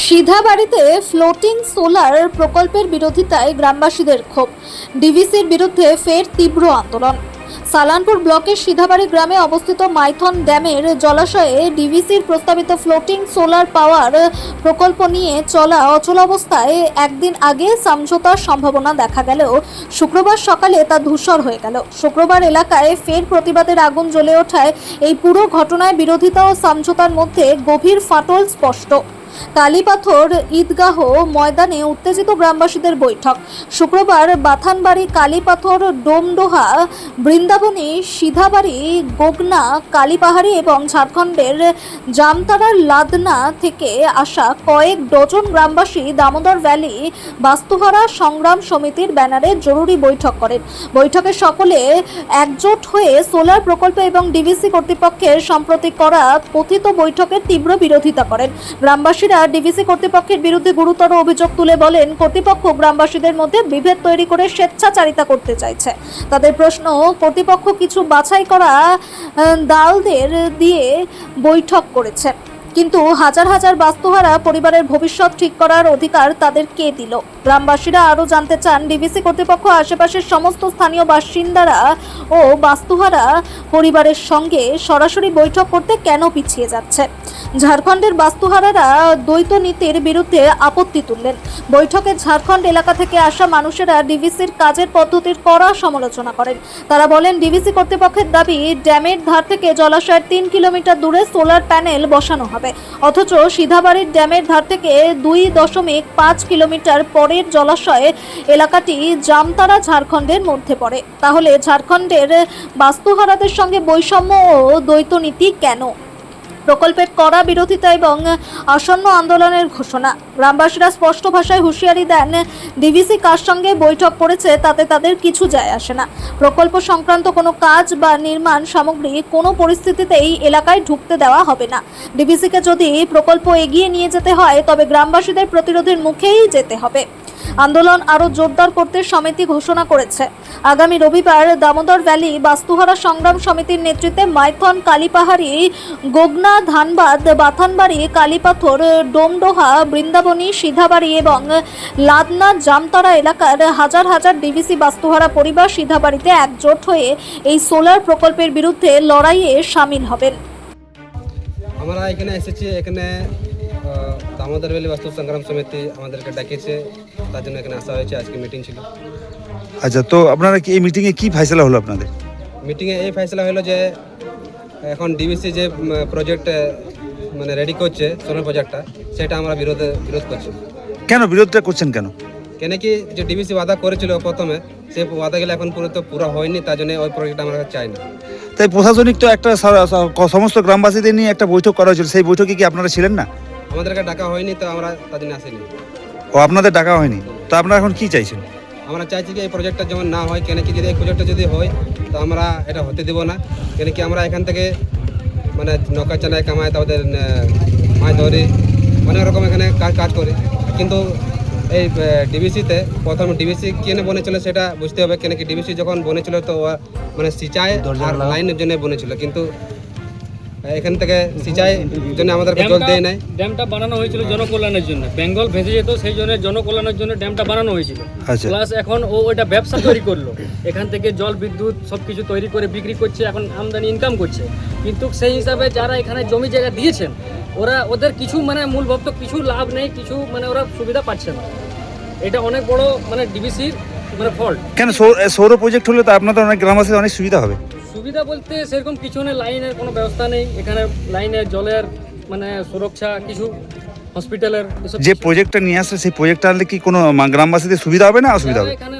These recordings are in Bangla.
সিধাবাড়িতে ফ্লোটিং সোলার প্রকল্পের বিরোধিতায় গ্রামবাসীদের ক্ষোভ। ডিভিসির বিরুদ্ধে ফের তীব্র আন্দোলন। সালানপুর ব্লকের সিধাবাড়ি গ্রামে অবস্থিত মাইথন ড্যামের জলাশয়ে ডিভিসির প্রস্তাবিত ফ্লোটিং সোলার পাওয়ার প্রকল্প নিয়ে চলা অচলাবস্থায় একদিন আগে সমঝোতার সম্ভাবনা দেখা গেলেও শুক্রবার সকালে তা ধূসর হয়ে গেল। শুক্রবার এলাকায় ফের প্রতিবাদের আগুন জ্বলে ওঠায় এই পুরো ঘটনায় বিরোধিতা ও সমঝোতার মধ্যে গভীর ফাটল স্পষ্ট। কালীপাথর ঈদগাহ ময়দানে উত্তেজিত গ্রামবাসীদের বৈঠক। শুক্রবার বাথানবাড়ি, কালীপাথর, ডোমডোহা, বৃন্দাবনী, সিধাবাড়ি, গোগনা, কালীপাহাড়ি এবং ঝাড়খণ্ডের জামতারার লাদনা থেকে আসা কয়েক ডজন গ্রামবাসী দামোদর ভ্যালি বাস্তুহারা সংগ্রাম সমিতির ব্যানারে জরুরি বৈঠক করেন। বৈঠকে সকলে একজোট হয়ে সোলার প্রকল্প এবং ডিভিসি কর্তৃপক্ষের সম্প্রতি করা কথিত বৈঠকের তীব্র বিরোধিতা করেন। গ্রামবাসীরা ডিভিসি কর্তৃপক্ষের বিরুদ্ধে গুরুতর অভিযোগ তুলে বলেন, কর্তৃপক্ষ গ্রামবাসীদের মধ্যে বিভেদ তৈরি করে স্বেচ্ছাচারিতা করতে চাইছে। তাদের প্রশ্ন, কর্তৃপক্ষ কিছু বাছাই করা দালদের দিয়ে বৈঠক করেছে, কিন্তু হাজার হাজার বাস্তুহারা পরিবারের ভবিষ্যৎ ঠিক করার অধিকার তাদের কে দিল? গ্রামবাসীরা আরও জানতে চান, ডিভিসি কর্তৃপক্ষ আশেপাশের সমস্ত স্থানীয় বাসিন্দারা ও বাস্তুহারা পরিবারের সঙ্গে সরাসরি বৈঠক করতে কেন পিছিয়ে যাচ্ছে? ঝাড়খণ্ডের বাস্তুহারারা দ্বৈত নীতির বিরুদ্ধে আপত্তি তুললেন। বৈঠকে ঝাড়খণ্ড এলাকা থেকে আসা মানুষেরা ডিভিসির কাজের পদ্ধতির কড়া সমালোচনা করেন। তারা বলেন, ডিভিসি কর্তৃপক্ষের দাবি ড্যামের ধার থেকে জলাশয়ের 3 কিলোমিটার দূরে সোলার প্যানেল বসানো হবে, অথচ সিধাবাড়ির ড্যামের ধার থেকে 2.5 কিলোমিটার পরের জলাশয় এলাকাটি জামতারা ঝাড়খণ্ডের মধ্যে পড়ে। তাহলে ঝাড়খণ্ডের বাস্তুহারাদের সঙ্গে বৈষম্য ও দ্বৈত নীতি কেন? প্রকল্পের কড়া বিরোধিতা এবং আসন্ন আন্দোলনের ঘোষণা। গ্রামবাসীরা স্পষ্ট ভাষায় হুঁশিয়ারি দেন, ডিভিসি কার সঙ্গে বৈঠক করেছে তাতে তাদের কিছু যায় আসে না। প্রকল্প সংক্রান্ত কোনো কাজ বা নির্মাণ সামগ্রী কোনো পরিস্থিতিতেই এলাকায় ঢুকতে দেওয়া হবে না। ডিভিসিকে যদি প্রকল্প এগিয়ে নিয়ে যেতে হয় তবে গ্রামবাসীদের প্রতিরোধের মুখেই যেতে হবে। আন্দোলন আরও জোরদার করতে সমিতি ঘোষণা করেছে। আগামী রবিবার দামোদর ভ্যালি বাস্তুহারা সংগ্রাম সমিতির নেতৃত্বে মাইথন, কালীপাহাড়ি, গোগনা, ধানবাদ, বাথানবাড়ি, কালীপাথর, ডোমডোহা, বৃন্দাবনী, সিধাবাড়ি এবং লাদনা, জামতারা এলাকার হাজার হাজার ডিভিসি বাস্তুহারা পরিবার সিধাবাড়িতে একজোট হয়ে এই সোলার প্রকল্পের বিরুদ্ধে লড়াইয়ে সামিল হবেন। আমরা এখানে এসেছি, এখানে দামোদর ভ্যালি বাস্তু সংগ্রাম সমিতি আমাদেরকে ডাকিয়েছে, তার জন্য এখানে আসা হয়েছে। আজকে মিটিং ছিল। আচ্ছা, তো আপনারা কি এই মিটিংয়ে কি ফয়সালা হলো আপনাদের? মিটিংয়ে এই ফয়সালা হলো যে এখন ডিভিসি যে প্রজেক্ট মানে রেডি করছে সোলার প্রজেক্টটা, সেটা আমরা বিরোধ করছি। কেন বিরোধটা করছেন কেন? কেন কি যে ডিভিসি ওয়াদা করেছিল প্রথমে, সেই ওয়াদাগুলো এখন পুরো হয়নি, তার জন্য ওই প্রজেক্ট আমরা চাই না। তাই প্রশাসনিক তো একটা সমস্ত গ্রামবাসীদের নিয়ে একটা বৈঠক করা হয়েছিল, সেই বৈঠকে কি আপনারা ছিলেন না? আমাদেরকে ডাকা হয়নি, তো আমরা তার জন্য আসিনি। ও, আপনাদের ডাকা হয়নি, তো আপনারা এখন কি চাইছেন? আমরা চাইছি কি এই প্রজেক্টটা যেমন না হয়, কেন কি যদি এই প্রজেক্টটা যদি হয় তো আমরা এটা হতে দেবো না। কেন কি আমরা এখান থেকে মানে নৌকা চানায় কামাই, তাদের মাছ ধরি, অনেক রকম এখানে কাজ করি, কিন্তু এই ডিভিসিতে প্রথম ডিভিসি কেন বনেছিল সেটা বুঝতে হবে। কেন কি ডিভিসি যখন বনেছিল তো মানে সিঁচাই আর লাইনের জন্য বনেছিল, কিন্তু এখান থেকে সিঁচাই জন্য আমাদেরকে জল দেয় নাই। ড্যামটা বানানো হয়েছিল জনকল্যাণের জন্য, বেঙ্গল ভেসে যেত, সেই জন্য জনকল্যাণের জন্য ড্যামটা বানানো হয়েছিল। প্লাস এখন ওইটা ব্যবসা তৈরি করলো, এখান থেকে জল বিদ্যুৎ সব কিছু তৈরি করে বিক্রি করছে, এখন আমদানি ইনকাম করছে। কিন্তু সেই হিসাবে যারা এখানে জমি জায়গা দিয়েছেন ওদের কিছু মানে মূল ভক্ত কিছু লাভ নেই, কিছু মানে ওরা সুবিধা পাচ্ছে না। এটা অনেক বড় মানে ডিভিসির মানে ফল্ট। কেন সৌর প্রজেক্ট হলে তো আপনাদের অনেক গ্রামবাসীর অনেক সুবিধা হবে। সুবিধা বলতে সেরকম কিছু নেই, লাইনের কোনো ব্যবস্থা নেই এখানে, লাইনের জলের মানে সুরক্ষা কিছু হসপিটালের যে প্রজেক্টটা নিয়ে আসছে, সেই প্রজেক্টটা আনলে কি কোনো গ্রামবাসীদের সুবিধা হবে না অসুবিধা হবে? এখানে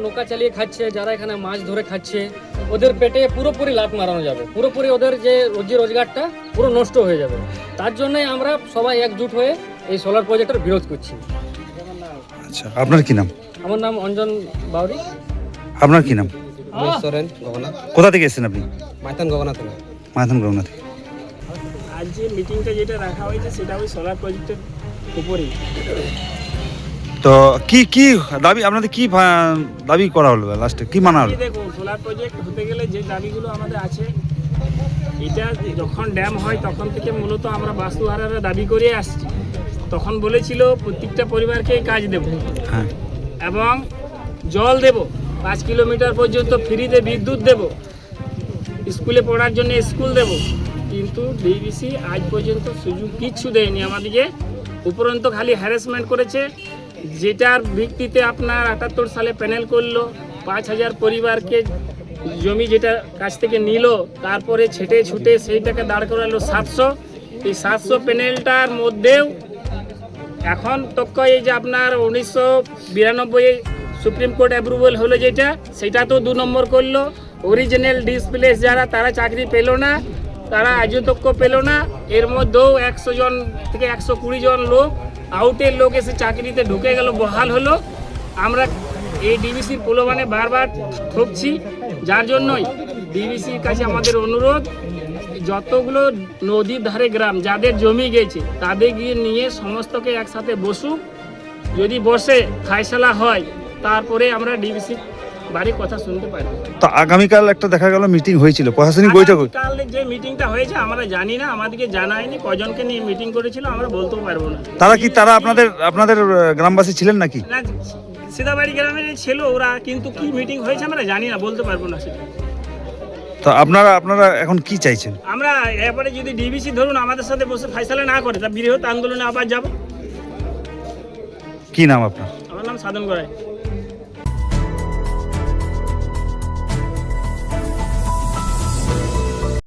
নৌকা চালিয়ে খাচ্ছে, যারা এখানে মাছ ধরে খাচ্ছে, ওদের পেটে পুরোপুরি লাত মারানো যাবে, পুরোপুরি ওদের যে রোজি রোজগারটা পুরো নষ্ট হয়ে যাবে। তার জন্যই আমরা সবাই একজুট হয়ে এই সোলার প্রজেক্টের বিরোধ করছি। আচ্ছা, আপনার কি নাম? আমার নাম অঞ্জন বাউরি। আপনার কি নাম? সোরেন গগনা। কোথা থেকে এসেছেন আপনি? মাইথন গগনা থেকে। মাইথন গগনা থেকে। আজ যে মিটিংটা যেটা রাখা হয়েছে সেটা ওই সোলার প্রজেক্টের উপরেই। তো কি দাবি আপনাদের, কি দাবি করা হলো লাস্টে, কি মানা হলো? দেখুন, সোলার প্রজেক্ট হতে গেলে যে দাবিগুলো আমাদের আছে, এটা যখন ড্যাম হয় তখন থেকে মূলত আমরা বাস্তুহারারা দাবি করে আসছি। তখন বলেছিল প্রত্যেকটা পরিবারকে কাজ দেব হ্যাঁ এবং জল দেব, 5 কিলোমিটার পর্যন্ত ফ্রিতে বিদ্যুৎ দেব, স্কুলে পড়ার জন্য স্কুল দেব, কিন্তু ডিভিসি আজ পর্যন্ত সুযোগ কিচ্ছু দেয়নি আমাদেরকে। উপরন্ত খালি হ্যারাসমেন্ট করেছে, যেটার ভিত্তিতে আপনার 78 সালে প্যানেল করলো, 5000 পরিবারকে জমি যেটা কাছ থেকে নিল, তারপরে ছেটে ছুটে সেইটাকে দাঁড় করালো 700। এই 700 প্যানেলটার মধ্যেও এখন তক্ক এই যে আপনার 1992 সুপ্রিম কোর্ট অ্যাপ্রুভাল হলো যেটা, সেটা তো 2 নম্বর করলো। অরিজিনাল ডিসপ্লেস যারা তারা চাকরি পেল না, তারা আজও তক্ক পেল না। এর মধ্যেও 100 জন থেকে 120 জন লোক আউটের লোক এসে চাকরিতে ঢুকে গেল, বহাল হলো। আমরা এই ডিভিসির প্রলোভনে বারবার ঠকছি, যার জন্যই ডিভিসির কাছে আমাদের অনুরোধ, যতগুলো নদীর ধারে গ্রাম যাদের জমি গেছে তাদের গিয়ে নিয়ে সমস্তকে একসাথে বসুক, যদি বসে ফায়সালা হয় তারপরে আমরা ডিভিসি বাড়ির কথা শুনতে পারি। তো আগামীকাল একটা দেখা গেল মিটিং হয়েছিল, প্রশাসনিক বৈঠক। কাল যে মিটিংটা হয়েছে আমরা জানি না, আমাদেরকে জানায়নি কজনকে নিয়ে মিটিং করেছিল আমরা বলতেও পারবো না। তারা আপনাদের গ্রামবাসী ছিলেন নাকি? না, সিদাবাড়ি গ্রামের ছিল ওরা, কিন্তু কি মিটিং হয়েছে আমরা জানি না, বলতে পারবো না সেটা। তো আপনারা এখন কি চাইছেন? আমরা এরপরে যদি ডিভিসি ধরুন আমাদের সাথে বসে ফাইসালা না করে, তা বৃহৎ আন্দোলনে আবার যাব। কি নাম আপনার? আমার নাম সাধন গড়াই।